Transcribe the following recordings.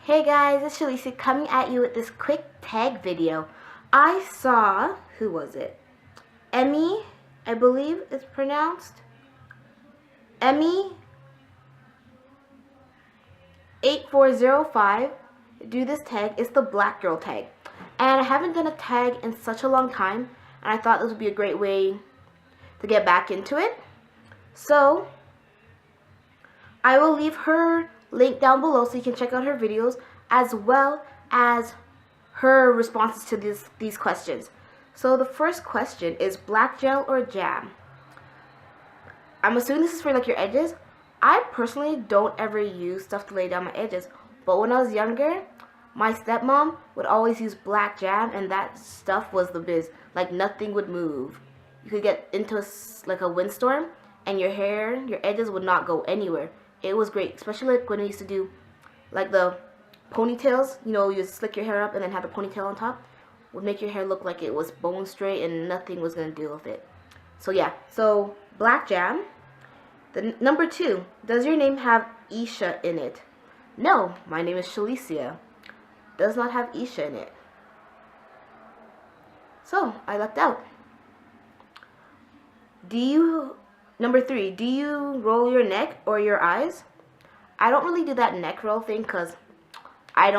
Hey guys, it's Shea coming at you with this quick tag video. I saw, who was it? Emmy, I believe it's pronounced. Emmy 8405 do this tag. It's the black girl tag. And I haven't done a tag in such a long time, and I thought this would be a great way to get back into it. So I will leave her link down below so you can check out her videos as well as her responses to these questions. So the first question is black gel or jam? I'm assuming this is for like your edges. I personally don't ever use stuff to lay down my edges, but when I was younger, my stepmom would always use black jam, and that stuff was the biz. Like nothing would move. You could get into like a windstorm and your hair, your edges would not go anywhere. It was great, especially like when we used to do like the ponytails. You know, you slick your hair up and then have the ponytail on top. Would make your hair look like it was bone straight and nothing was going to deal with it. So yeah, so black jam. The number 2, does your name have Isha in it? No, my name is Shea. Does not have Isha in it. So I lucked out. Number 3, do you roll your neck or your eyes? I don't really do that neck roll thing because I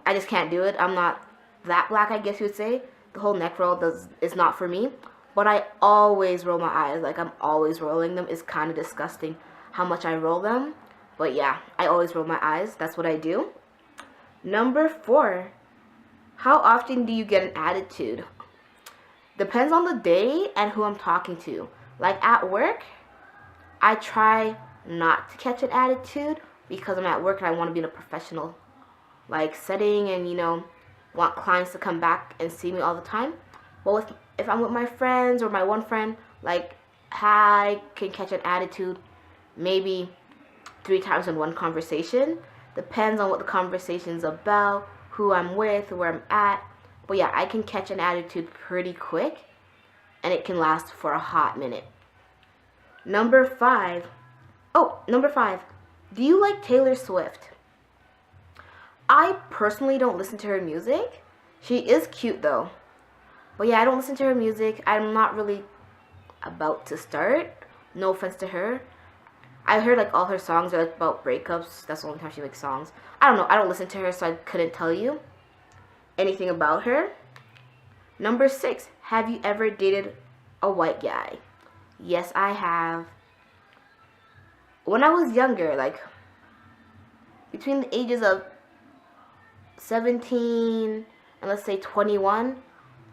just can't do it. I'm not that black, I guess you would say. The whole neck roll is not for me. But I always roll my eyes. Like I'm always rolling them. It's kind of disgusting how much I roll them. But yeah, I always roll my eyes. That's what I do. Number 4, how often do you get an attitude? Depends on the day and who I'm talking to. Like at work, I try not to catch an attitude because I'm at work and I want to be in a professional like setting and, you know, want clients to come back and see me all the time. But if I'm with my friends or my one friend, like I can catch an attitude maybe 3 times in one conversation. Depends on what the conversation's about, who I'm with, where I'm at. But yeah, I can catch an attitude pretty quick and it can last for a hot minute. Number 5. Do you like Taylor Swift? I personally don't listen to her music. She is cute though. But yeah, I don't listen to her music. I'm not really about to start. No offense to her. I heard like all her songs are like about breakups. That's the only time she makes songs. I don't know. I don't listen to her, so I couldn't tell you anything about her. Number 6. Have you ever dated a white guy? Yes, I have. When I was younger, like between the ages of 17 and let's say 21,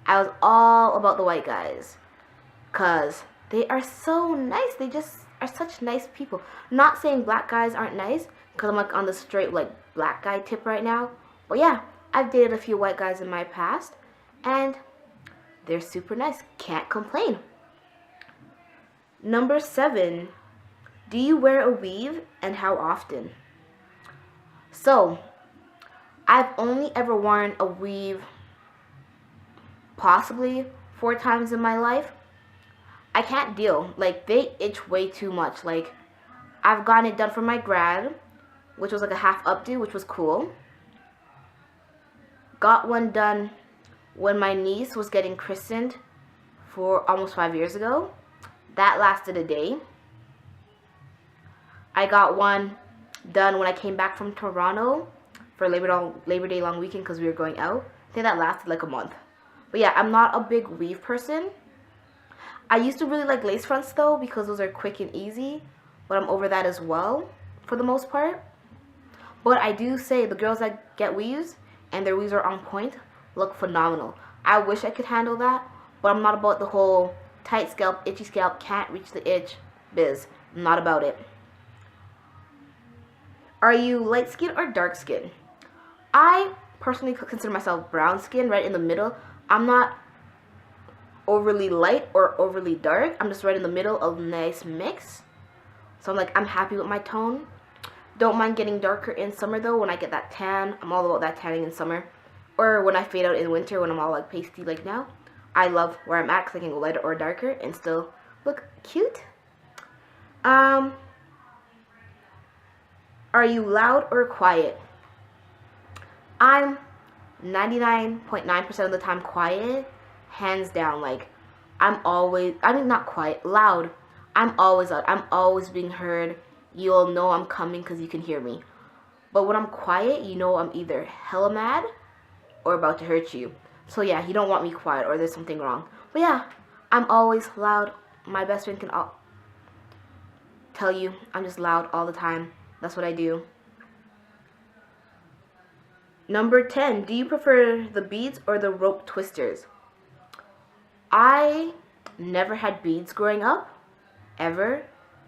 I was all about the white guys because they are so nice. They just are such nice people. Not saying black guys aren't nice because I'm like on the straight like black guy tip right now. But yeah, I've dated a few white guys in my past and they're super nice. Can't complain. Number 7. Do you wear a weave and how often? So, I've only ever worn a weave possibly 4 times in my life. I can't deal. Like, they itch way too much. Like, I've gotten it done for my grad, which was like a half updo, which was cool. Got one done when my niece was getting christened for almost 5 years ago. That lasted a day. I got one done when I came back from Toronto for Labor Day long weekend because we were going out. I think that lasted like a month. But yeah, I'm not a big weave person. I used to really like lace fronts though because those are quick and easy. But I'm over that as well for the most part. But I do say the girls that get weaves and their weaves are on point look phenomenal. I wish I could handle that, but I'm not about the whole tight scalp, itchy scalp, can't reach the itch biz. I'm not about it. Are you light skin or dark skin? I personally consider myself brown skin, right in the middle. I'm not overly light or overly dark. I'm just right in the middle of a nice mix. So I'm happy with my tone. Don't mind getting darker in summer though. When I get that tan, I'm all about that tanning in summer. Or when I fade out in winter when I'm all like pasty like now. I love where I'm at because I can go lighter or darker and still look cute. Are you loud or quiet? I'm 99.9% of the time quiet, hands down. Like, I'm always, I mean, not quiet, loud. I'm always loud. I'm always being heard. You'll know I'm coming because you can hear me. But when I'm quiet, you know I'm either hella mad or about to hurt you. So yeah, you don't want me quiet or there's something wrong. But yeah, I'm always loud. My best friend can tell you I'm just loud all the time. That's what I do. Number 10, do you prefer the beads or the rope twisters? I never had beads growing up, ever.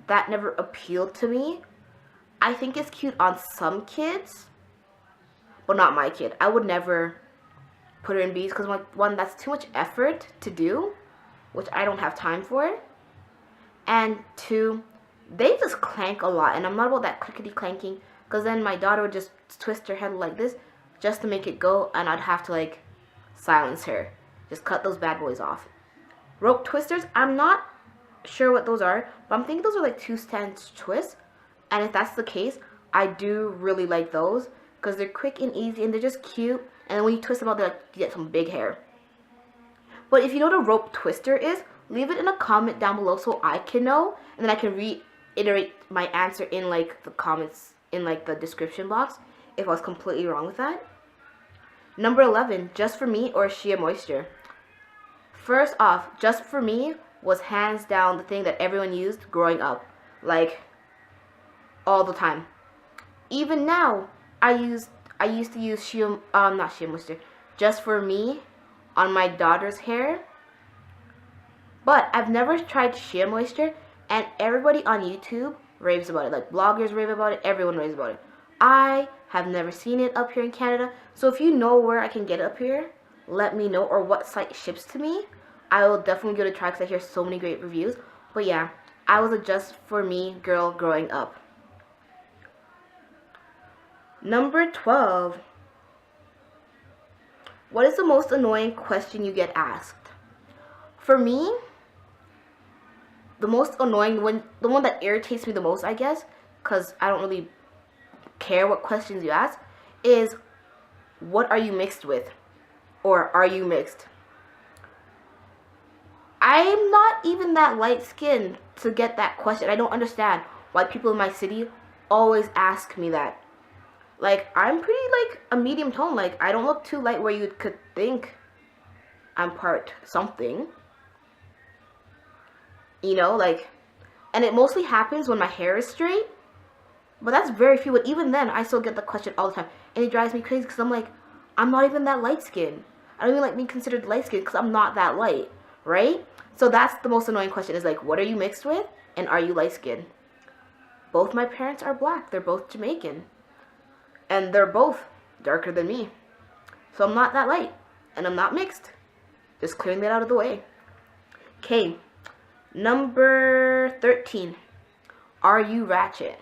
That never appealed to me. I think it's cute on some kids, but not my kid. I would never put her in beads because, one, that's too much effort to do, which I don't have time for. And two, they just clank a lot, and I'm not about that clickety clanking, because then my daughter would just twist her head like this just to make it go, and I'd have to like silence her. Just cut those bad boys off. Rope twisters, I'm not sure what those are, but I'm thinking those are like 2-stance twists. And if that's the case, I do really like those because they're quick and easy and they're just cute. And then when you twist them out, they like, you get some big hair. But if you know what a rope twister is, leave it in a comment down below so I can know, and then I can reiterate my answer in like the comments in like the description box if I was completely wrong with that. Number 11, Just For Me or Shea Moisture. First off, Just For Me was hands down the thing that everyone used growing up, like all the time. Even now, I used to use not Shea Moisture, Just For Me on my daughter's hair. But I've never tried Shea Moisture, and everybody on YouTube raves about it. Like bloggers rave about it, everyone raves about it. I have never seen it up here in Canada, so if you know where I can get it up here, let me know, or what site ships to me. I will definitely give it a try because I hear so many great reviews. But yeah, I was a Just For Me girl growing up. Number 12. What is the most annoying question you get asked? For me, the most annoying one, the one that irritates me the most, I guess, because I don't really care what questions you ask, is what are you mixed with? Or are you mixed? I'm not even that light skinned to get that question. I don't understand why people in my city always ask me that. Like, I'm pretty like a medium tone. Like, I don't look too light where you could think I'm part something. You know, like, and it mostly happens when my hair is straight. But that's very few. But even then, I still get the question all the time. And it drives me crazy because I'm like, I'm not even that light skinned. I don't even like being considered light skinned because I'm not that light. Right? So that's the most annoying question, is like, what are you mixed with? And are you light skinned? Both my parents are black. They're both Jamaican. And they're both darker than me. So I'm not that light. And I'm not mixed. Just clearing that out of the way. Okay. Number 13. Are you ratchet?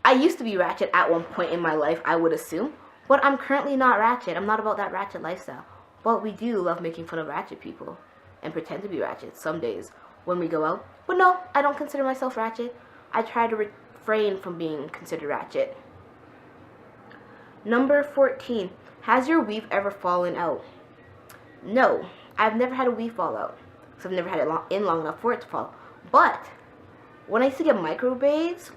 I used to be ratchet at one point in my life, I would assume. But I'm currently not ratchet. I'm not about that ratchet lifestyle. But we do love making fun of ratchet people. And pretend to be ratchet some days when we go out. But no, I don't consider myself ratchet. I try to refrain from being considered ratchet. Number 14. Has your weave ever fallen out? No, I've never had a weave fall out. So I've never had it long enough for it to fall. But when I used to get micro braids,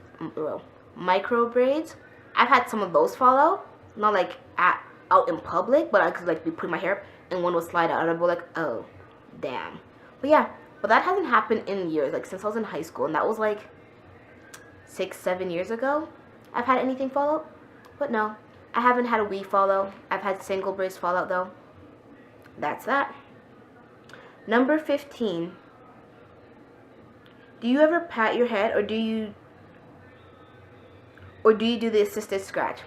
I've had some of those fall out. Not like out in public, but I could like be putting my hair up and one would slide out and I'd be like, oh, damn. But yeah, but that hasn't happened in years, like since I was in high school, and that was like 6-7 years ago. I've had anything fall out, but no, I haven't had a weave fall out. I've had single braids fall out though. That's that. Number 15. Do you ever pat your head, or do you do the assisted scratch?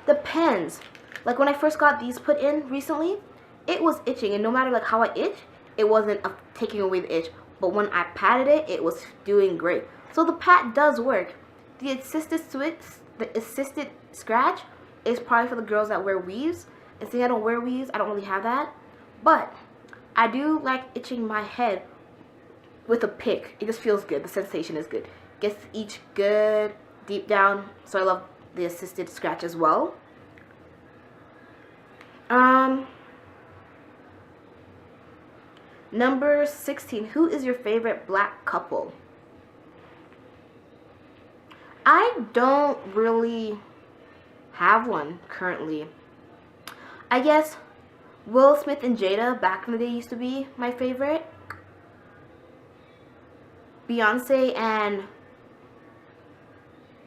Depends. Like when I first got these put in recently, it was itching, and no matter like how I itch, it wasn't taking away the itch. But when I patted it, it was doing great. So the pat does work. The assisted scratch is probably for the girls that wear weaves. And seeing I don't wear weaves, I don't really have that. But I do like itching my head with a pick. It just feels good. The sensation is good. Gets each good deep down. So I love the assisted scratch as well. Number 16, who is your favorite black couple? I don't really have one currently. I guess Will Smith and Jada back in the day used to be my favorite. Beyonce and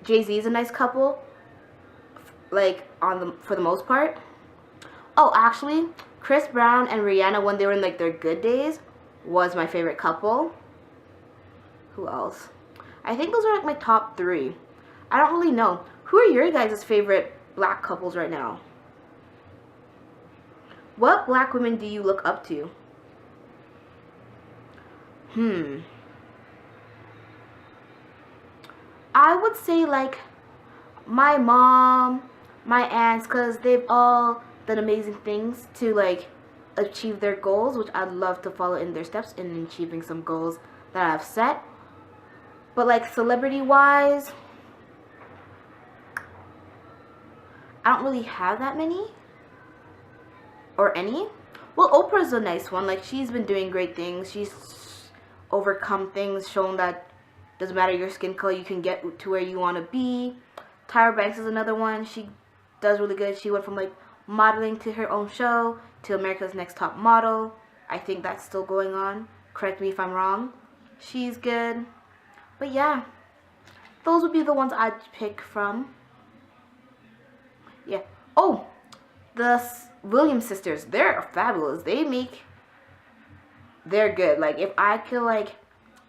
Jay-Z is a nice couple, like for the most part. Oh, actually, Chris Brown and Rihanna, when they were in like their good days, was my favorite couple. Who else? I think those are like my top 3. I don't really know. Who are your guys' favorite black couples right now? What black women do you look up to? I would say like my mom, my aunts, because they've all done amazing things to like achieve their goals, which I'd love to follow in their steps in achieving some goals that I've set. But like celebrity wise, I don't really have that many or any. Well, Oprah's a nice one. Like, she's been doing great things. She's overcome things, shown that doesn't matter your skin color, you can get to where you want to be. Tyra Banks is another one. She does really good. She went from like modeling to her own show to America's Next Top Model. I think that's still going on. Correct me if I'm wrong. She's good. But yeah, those would be the ones I'd pick from. Yeah. Oh, the Williams sisters. They're fabulous. They're good. Like, if I could like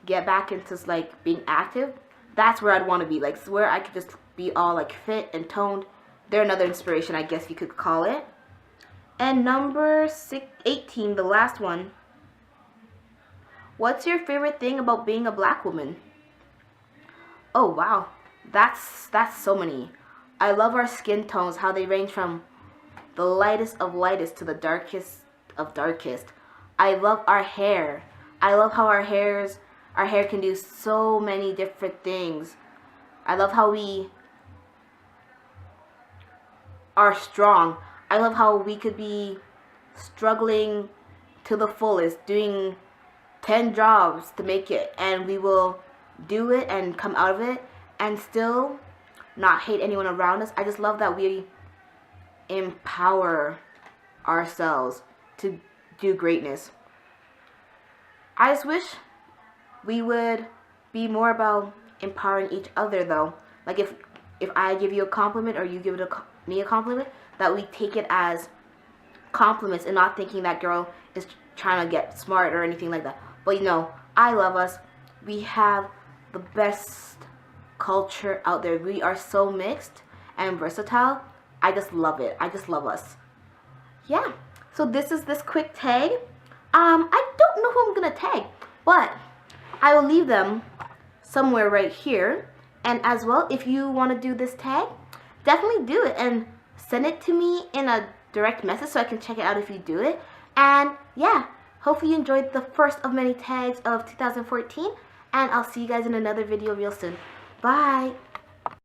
get back into like being active, that's where I'd want to be. Like, where I could just be all like fit and toned. They're another inspiration, I guess you could call it. And number 18, the last one. What's your favorite thing about being a black woman? Oh wow, that's so many. I love our skin tones, how they range from the lightest of lightest to the darkest of darkest. I love our hair. I love how our hair can do so many different things. I love how we are strong. I love how we could be struggling to the fullest, doing 10 jobs to make it, and we will do it and come out of it and still not hate anyone around us. I just love that we empower ourselves to do greatness. I just wish we would be more about empowering each other, though. Like, if I give you a compliment or you give me a compliment, that we take it as compliments and not thinking that girl is trying to get smart or anything like that. But you know, I love us. We have the best culture out there. We are so mixed and versatile. I just love it. I just love us. Yeah. So this is this quick tag. I don't know who I'm gonna tag, but I will leave them somewhere right here. And as well, if you want to do this tag, definitely do it and send it to me in a direct message so I can check it out if you do it. And yeah, hopefully you enjoyed the first of many tags of 2014, and I'll see you guys in another video real soon. Bye!